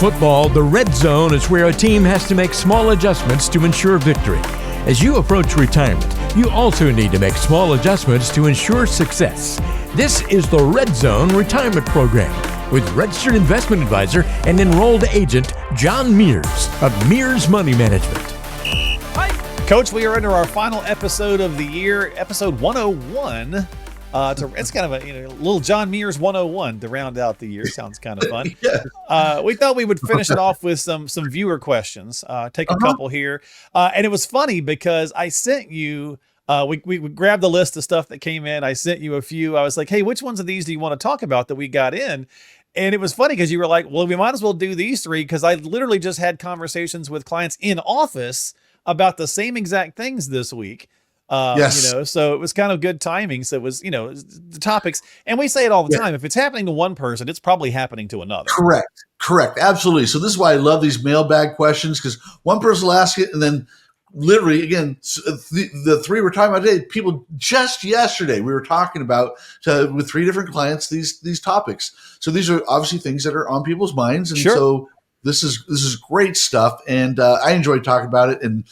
football, the red zone is where a team has to make small adjustments to ensure victory. As you approach retirement, you also need to make small adjustments to ensure success. This is the Red Zone Retirement Program with registered investment advisor and enrolled agent John Mears of Mears Money Management. Hi, Coach. We are into our final episode of the year, episode 101. It's kind of a little John Mears 101 to round out the year. Sounds kind of fun. We thought we would finish it off with some viewer questions. Take a couple here, and it was funny because I sent you. We grabbed the list of stuff that came in. I sent you a few. I was like, hey, which ones of these do you want to talk about that we got in? And it was funny because you were like, well, we might as well do these three because I literally just had conversations with clients in office about the same exact things this week. Yes. So it was kind of good timing. So it was, the topics, and we say it all the time. If it's happening to one person, it's probably happening to another. Correct. Absolutely. So this is why I love these mailbag questions, because one person will ask it and then literally, again, the three we're talking about today, people just yesterday, we were talking about with three different clients, these topics. So these are obviously things that are on people's minds. And so this is great stuff. And I enjoy talking about it. And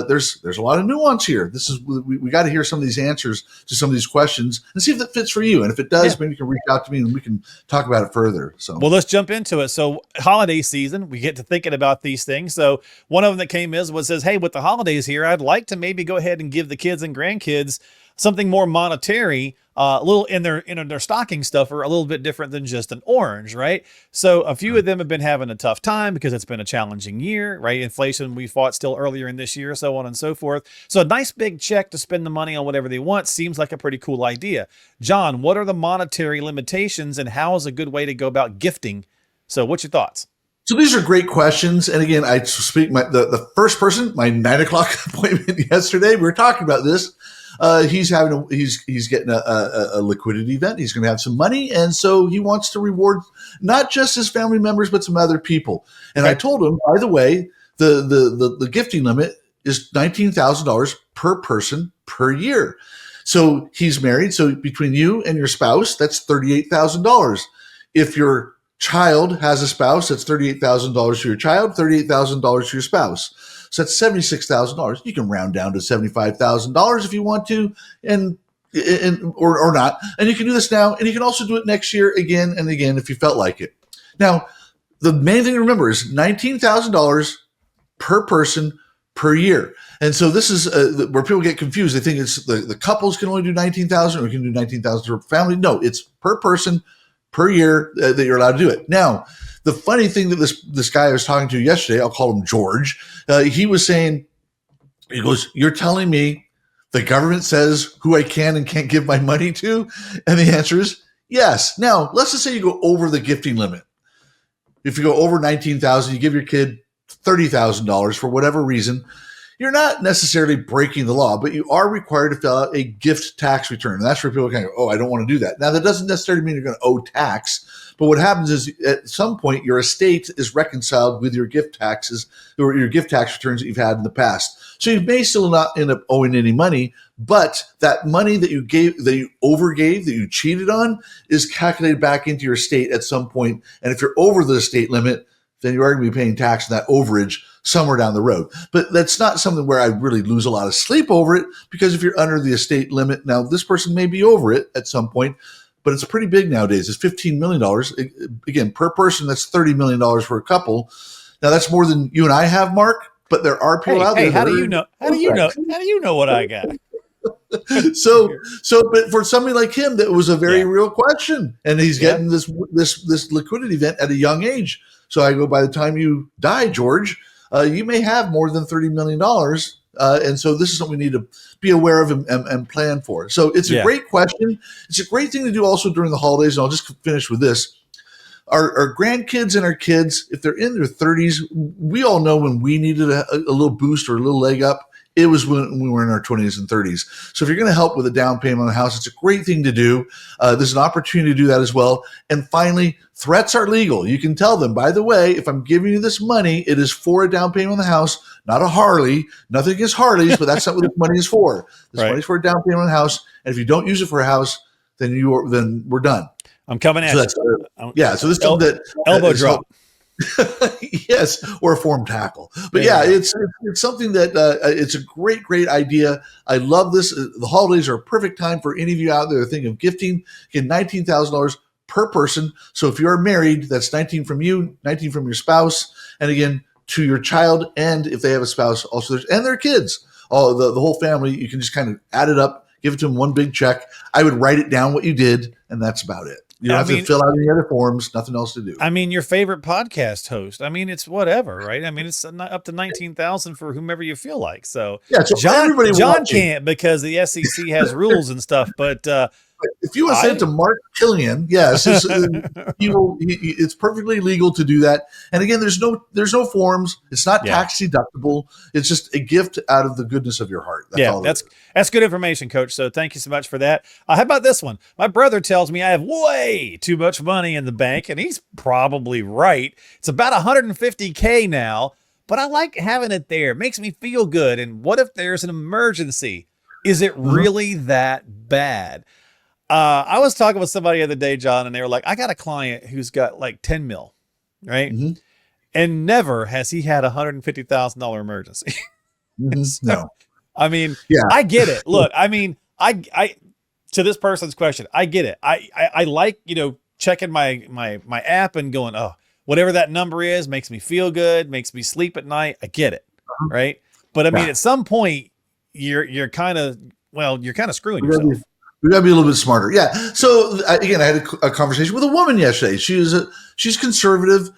there's a lot of nuance here. We got to hear some of these answers to some of these questions and see if that fits for you. And if it does, maybe you can reach out to me and we can talk about it further. So, well, let's jump into it. So holiday season, we get to thinking about these things. So one of them that came says, hey, with the holidays here, I'd like to maybe go ahead and give the kids and grandkids something more monetary, a little in their stocking stuffer, a little bit different than just an orange, right? So a few of them have been having a tough time because it's been a challenging year, right? Inflation we fought still earlier in this year, so on and so forth. So a nice big check to spend the money on whatever they want seems like a pretty cool idea. John, what are the monetary limitations and how is a good way to go about gifting? So what's your thoughts? So these are great questions. And again, I speak the first person, my 9 o'clock appointment yesterday, we were talking about this. He's getting a liquidity event. He's going to have some money. And so he wants to reward not just his family members, but some other people. And I told him, by the way, the gifting limit is $19,000 per person per year. So he's married. So between you and your spouse, that's $38,000. If your child has a spouse, that's $38,000 for your child, $38,000 for your spouse. So that's $76,000. You can round down to $75,000 if you want to, or not. And you can do this now, and you can also do it next year again and again if you felt like it. Now, the main thing to remember is $19,000 per person per year. And so this is where people get confused. They think it's the couples can only do $19,000 or we can do $19,000 per family. No, it's per person per year that you're allowed to do it. Now, the funny thing that this guy I was talking to yesterday, I'll call him George, he was saying, he goes, you're telling me the government says who I can and can't give my money to? And the answer is yes. Now, let's just say you go over the gifting limit. If you go over $19,000, you give your kid $30,000 for whatever reason, you're not necessarily breaking the law, but you are required to fill out a gift tax return. And that's where people kind of go, oh, I don't want to do that. Now, that doesn't necessarily mean you're going to owe tax. But what happens is at some point, your estate is reconciled with your gift taxes or your gift tax returns that you've had in the past. So you may still not end up owing any money, but that money that you overgave, that you cheated on, is calculated back into your estate at some point. And if you're over the estate limit, then you are going to be paying tax on that overage somewhere down the road. But that's not something where I really lose a lot of sleep over it, because if you're under the estate limit, now this person may be over it at some point, but it's pretty big nowadays. It's $15 million. Again, per person, that's $30 million for a couple. Now that's more than you and I have, Mark, but there are people out there. Hey, how do you know what I got? But for somebody like him, that was a very real question, and he's getting this liquidity event at a young age. So I go, by the time you die, George, you may have more than $30 million. And so this is something we need to be aware of and plan for. So it's a great question. It's a great thing to do also during the holidays. And I'll just finish with this. Our grandkids and our kids, if they're in their 30s, we all know when we needed a little boost or a little leg up, it was when we were in our 20s and 30s. So if you're going to help with a down payment on the house, it's a great thing to do. There's an opportunity to do that as well. And finally, threats are legal. You can tell them, by the way, if I'm giving you this money, it is for a down payment on the house, not a Harley. Nothing against Harleys, but that's not what this money is for. This money is for a down payment on the house. And if you don't use it for a house, then we're done. I'm coming at you. So this is that elbow drop. Yes, or a form tackle. But yeah, it's something that it's a great idea. I love this. The holidays are a perfect time for any of you out there thinking of gifting. Again, $19,000 per person. So if you're married, that's 19 from you, 19 from your spouse, and again to your child, and if they have a spouse, also and their kids, all the whole family. You can just kind of add it up, give it to them one big check. I would write it down what you did, and that's about it. You don't have to fill out any other forms, nothing else to do. I mean, your favorite podcast host. I mean, it's whatever, right? I mean, it's up to 19,000 for whomever you feel like. So, yeah, so John can't because the SEC has rules and stuff. But if you want to send it to Mark Killian, yes, it's perfectly legal to do that. And again, there's no forms. It's not tax deductible. It's just a gift out of the goodness of your heart. That's good information, Coach. So thank you so much for that. How about this one? My brother tells me I have way too much money in the bank, and he's probably right. It's about $150K now, but I like having it there. It makes me feel good. And what if there's an emergency? Is it really that bad? I was talking with somebody the other day, John, and they were like, I got a client who's got like 10 mil, right? Mm-hmm. And never has he had $150,000 emergency. So, no. I mean, I get it. Look, I mean, I to this person's question, I get it. I like, checking my app and going, oh, whatever that number is makes me feel good, makes me sleep at night. I get it. Right. But I mean, at some point you're kind of screwing yourself. We got to be a little bit smarter. Yeah. So again, I had a conversation with a woman yesterday. She's conservative.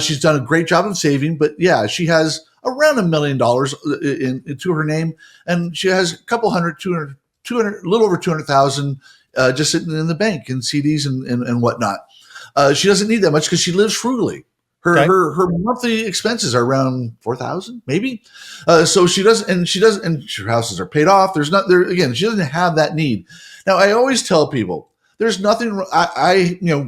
She's done a great job of saving, but yeah, she has around $1 million into her name, and she has a couple hundred, 200, a little over 200,000 just sitting in the bank in CDs and whatnot. She doesn't need that much because she lives frugally. Her monthly expenses are around 4,000, maybe. So she doesn't, and her houses are paid off. Again, she doesn't have that need. Now, I always tell people, there's nothing,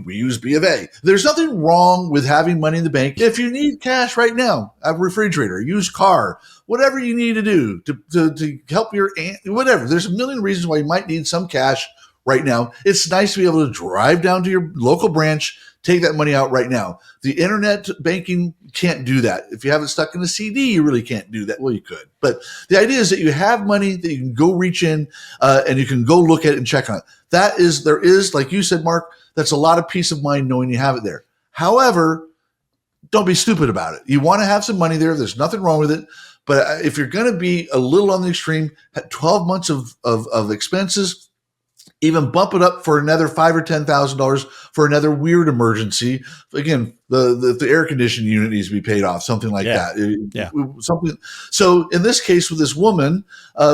we use B of A. There's nothing wrong with having money in the bank. If you need cash right now, a refrigerator, a used car, whatever you need to do to help your aunt, whatever. There's a million reasons why you might need some cash right now. It's nice to be able to drive down to your local branch, take that money out right now. The internet banking can't do that. If you have it stuck in a CD, you really can't do that. Well, you could. But the idea is that you have money that you can go reach in and you can go look at it and check on it. There is, like you said, Mark, that's a lot of peace of mind knowing you have it there. However, don't be stupid about it. You want to have some money there. There's nothing wrong with it. But if you're going to be a little on the extreme, at 12 months of expenses, even bump it up for another $5,000 or $10,000 for another weird emergency. Again, the air conditioning unit needs to be paid off, something like that. Something. So in this case with this woman,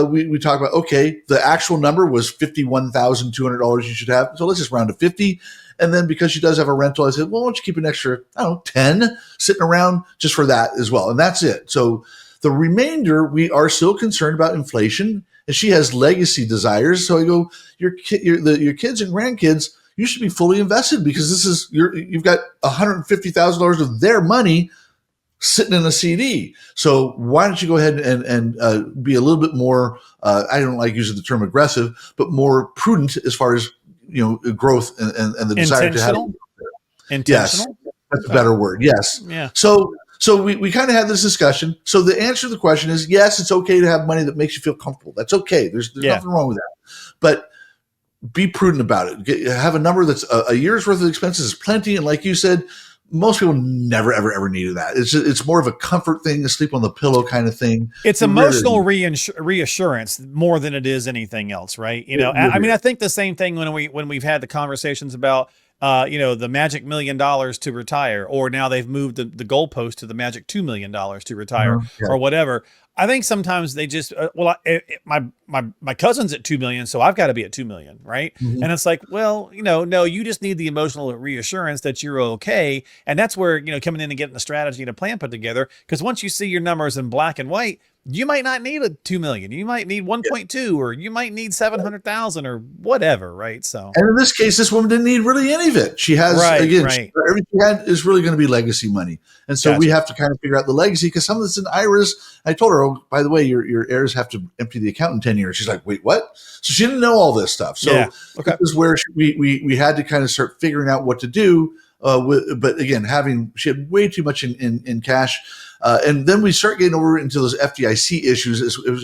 we talk about, okay, the actual number was $51,200 you should have. So let's just round to 50. And then because she does have a rental, I said, well, why don't you keep an extra, 10 sitting around just for that as well. And that's it. So the remainder, we are still concerned about inflation. And she has legacy desires. So I go, your kids and grandkids, you should be fully invested because you've got $150,000 of their money sitting in a CD. So why don't you go ahead and be a little bit more, I don't like using the term aggressive, but more prudent as far as, growth and the desire to have. Intentional? Yes, that's a better word. Yes. Yeah. So we kind of had this discussion. So the answer to the question is, yes, it's okay to have money that makes you feel comfortable. That's okay. There's nothing wrong with that. But be prudent about it. Have a number that's a year's worth of expenses is plenty. And like you said, most people never, ever needed that. It's more of a comfort thing, to sleep on the pillow kind of thing. It's emotional reassurance more than it is anything else, right? I mean, I think the same thing when we've had the conversations about the magic $1 million to retire, or now they've moved the goalpost to the magic $2 million to retire, or whatever. I think sometimes they just, my cousin's at 2 million, so I've got to be at 2 million. Right. Mm-hmm. And it's like, well, no, you just need the emotional reassurance that you're okay. And that's where, coming in and getting the strategy and a plan put together. Because once you see your numbers in black and white, you might not need a 2 million. You might need 1.2, or you might need 700,000 or whatever. Right. So, and in this case, this woman didn't need really any of it. She has, everything she had is really going to be legacy money. And so we have to kind of figure out the legacy, because some of it's in IRAs. I told her, oh, by the way, your heirs have to empty the account in 10 years. She's like, wait, what? So she didn't know all this stuff. So this is where we had to kind of start figuring out what to do. But again, she had way too much in cash. And then we start getting over into those FDIC issues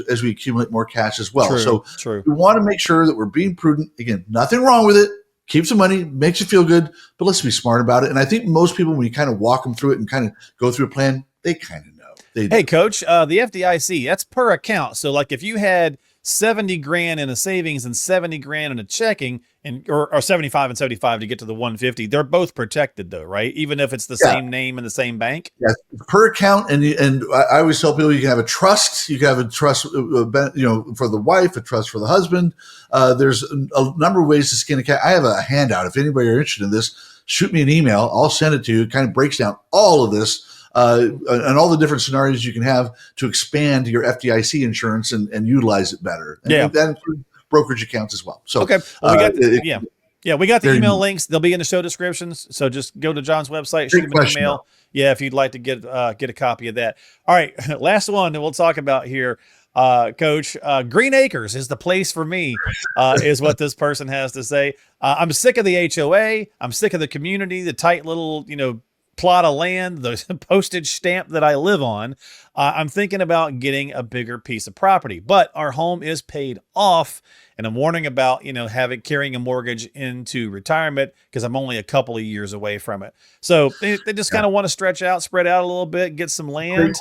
as we accumulate more cash as well. True. We want to make sure that we're being prudent. Again, nothing wrong with it. Keeps the money, makes you feel good, but let's be smart about it. And I think most people, when you kind of walk them through it and kind of go through a plan, they kind of know. Hey, Coach, the FDIC, that's per account. So like if you had 70 grand in a savings and 70 grand in a checking, or 75 and 75 to get to the 150, they're both protected though, right? Even if it's the same name and the same bank? Yes, per account. And I always tell people you can have a trust. You can have a trust, for the wife, a trust for the husband. There's a number of ways to skin a cat. I have a handout. If anybody are interested in this, shoot me an email. I'll send it to you. It kind of breaks down all of this. And all the different scenarios you can have to expand your FDIC insurance and utilize it better. And that includes brokerage accounts as well. So, okay. Well, we got the email links. They'll be in the show descriptions. So just go to John's website, shoot him an email. Yeah, if you'd like to get a copy of that. All right, last one that we'll talk about here, Coach. Green Acres is the place for me, is what this person has to say. I'm sick of the HOA. I'm sick of the community, the tight little, plot of land, the postage stamp that I live on. I'm thinking about getting a bigger piece of property, but our home is paid off, and I'm warning about, carrying a mortgage into retirement because I'm only a couple of years away from it. So they just kind of want to spread out a little bit, get some land.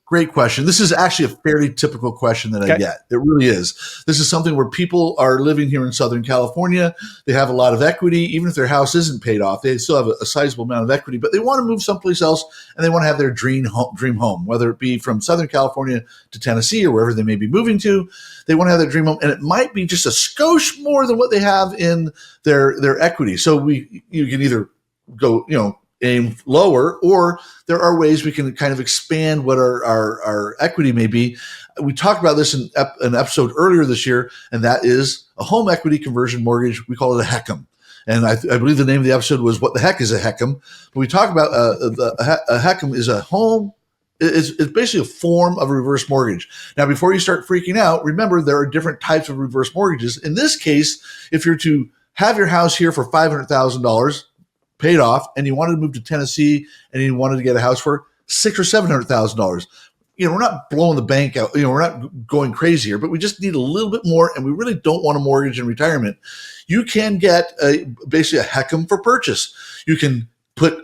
Great question. This is actually a fairly typical question that I get. It really is. This is something where people are living here in Southern California. They have a lot of equity. Even if their house isn't paid off, they still have a sizable amount of equity, but they want to move someplace else and they want to have their dream home, whether it be from Southern California to Tennessee or wherever they may be moving to. They want to have their dream home, and it might be just a skosh more than what they have in their equity. So you can either go, aim lower, or there are ways we can kind of expand what our equity may be. We talked about this in an episode earlier this year, and that is a home equity conversion mortgage. We call it a HECM. And I believe the name of the episode was "What the Heck is a HECM?" But we talk about a HECM is a home. It's basically a form of a reverse mortgage. Now, before you start freaking out, remember there are different types of reverse mortgages. In this case, if you're to have your house here for $500,000 paid off, and you wanted to move to Tennessee, and you wanted to get a house for $600,000 or $700,000. We're not blowing the bank out. We're not going crazy here, but we just need a little bit more, and we really don't want a mortgage in retirement. You can get basically a HECM for purchase. You can put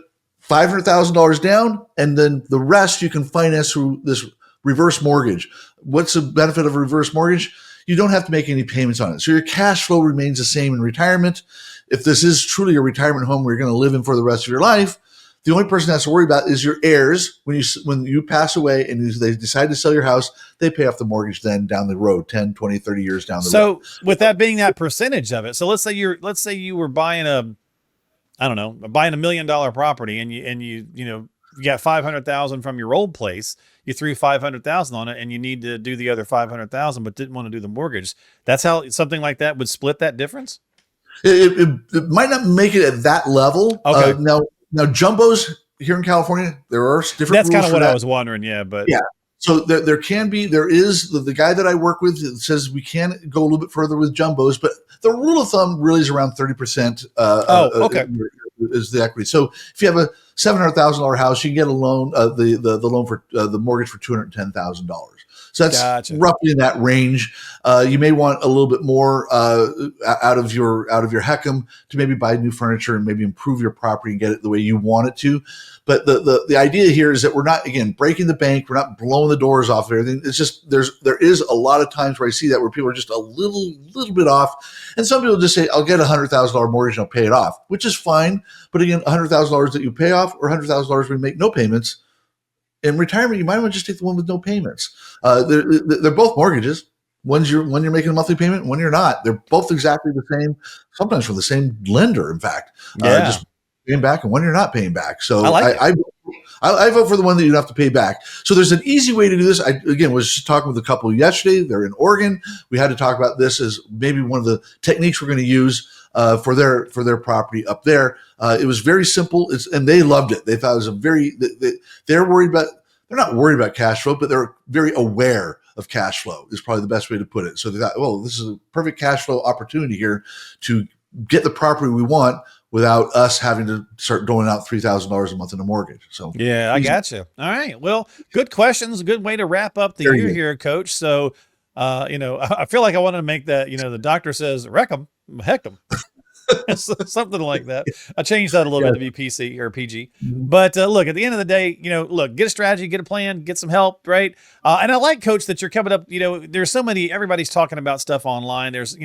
$500,000 down, and then the rest you can finance through this reverse mortgage. What's the benefit of a reverse mortgage? You don't have to make any payments on it. So your cash flow remains the same in retirement. If this is truly a retirement home where you're going to live in for the rest of your life, the only person that has to worry about is your heirs. When you pass away and they decide to sell your house, they pay off the mortgage then down the road, 10, 20, 30 years down the road. So with that being that percentage of it, so let's say you were buying buying $1 million property, and you got 500,000 from your old place. You threw 500,000 on it, and you need to do the other 500,000, but didn't want to do the mortgage. That's how something like that would split that difference. It might not make it at that level. Okay. Now jumbos here in California, there are different. That's kind of what I was wondering. Yeah, but yeah. So there is the guy that I work with says we can go a little bit further with jumbos, but the rule of thumb really is around 30%. Okay. Is the equity. So if you have a $700,000 house, you can get a loan, the loan for the mortgage for $210,000. So that's roughly in that range. You may want a little bit more out of your HECM to maybe buy new furniture and maybe improve your property and get it the way you want it to. But the idea here is that we're not, again, breaking the bank. We're not blowing the doors off of everything. It's just there is a lot of times where I see that where people are just a little bit off. And some people just say, I'll get a $100,000 mortgage and I'll pay it off, which is fine. But again, $100,000 that you pay off or $100,000 where you make no payments. In retirement, you might want to just take the one with no payments. They're both mortgages. When you're making a monthly payment, when you're not, they're both exactly the same. Sometimes from the same lender, in fact. Just paying back, and when you're not paying back. So I vote for the one that you don't have to pay back. So there's an easy way to do this. I was just talking with a couple yesterday. They're in Oregon. We had to talk about this as maybe one of the techniques we're going to use for their property up there. It was very simple, and they loved it. They thought it was they're not worried about cash flow, but they're very aware of cash flow is probably the best way to put it. So they thought, well, this is a perfect cash flow opportunity here to get the property we want without us having to start doling out $3,000 a month in a mortgage. So yeah, I got you. All right. Well, good questions. Good way to wrap up the year here, Coach. So, I feel like I wanted to make that, the doctor says, wreck them, heck them. Something like that. I changed that a little bit to be PC or PG. But look, at the end of the day, get a strategy, get a plan, get some help, right? And I like, Coach, that you're coming up. There's so many. Everybody's talking about stuff online. There's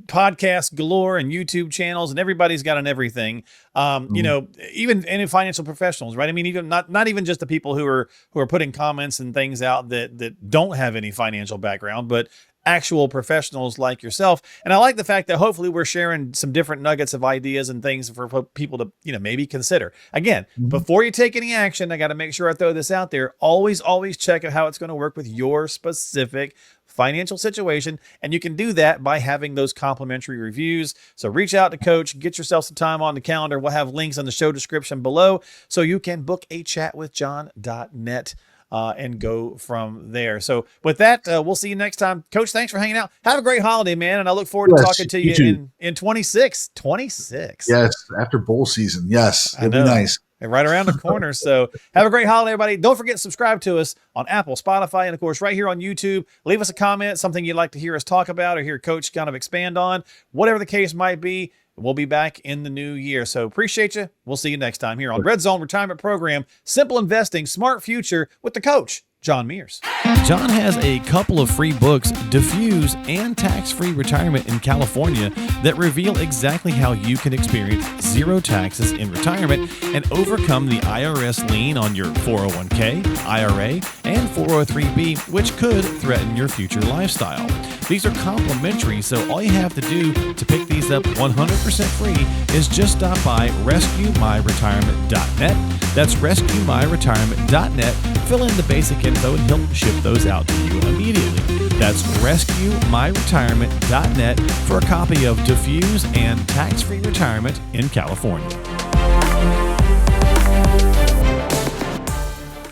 podcasts galore and YouTube channels, and everybody's got an everything. Even any financial professionals, right? I mean, even not even just the people who are putting comments and things out that don't have any financial background, but actual professionals like yourself. And I like the fact that hopefully we're sharing some different nuggets of ideas and things for people to, maybe consider. Again, before you take any action, I got to make sure I throw this out there. Always check out how it's going to work with your specific financial situation. And you can do that by having those complimentary reviews. So reach out to Coach, get yourself some time on the calendar. We'll have links in the show description below so you can book a chat with John.net. And go from there. So with that, we'll see you next time. Coach, thanks for hanging out. Have a great holiday, man. And I look forward to talking to you in 26. 26. Yes, after bowl season. Yes, it'll be nice. And right around the corner. So have a great holiday, everybody. Don't forget to subscribe to us on Apple, Spotify, and of course, right here on YouTube. Leave us a comment, something you'd like to hear us talk about or hear Coach kind of expand on. Whatever the case might be, we'll be back in the new year. So appreciate you. We'll see you next time here on Red Zone Retirement Program, Simple Investing, Smart Future with the Coach, John Mears. John has a couple of free books, Diffuse and Tax-Free Retirement in California, that reveal exactly how you can experience zero taxes in retirement and overcome the IRS lien on your 401k, IRA, and 403b, which could threaten your future lifestyle. These are complimentary, so all you have to do to pick these up 100% free is just stop by RescueMyRetirement.net. That's RescueMyRetirement.net. Fill in the basic info and he'll ship those out to you immediately. That's RescueMyRetirement.net for a copy of Diffuse and Tax-Free Retirement in California.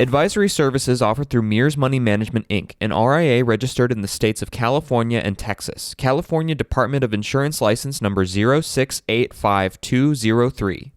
Advisory services offered through Mears Money Management, Inc., an RIA registered in the states of California and Texas. California Department of Insurance License Number 0685203.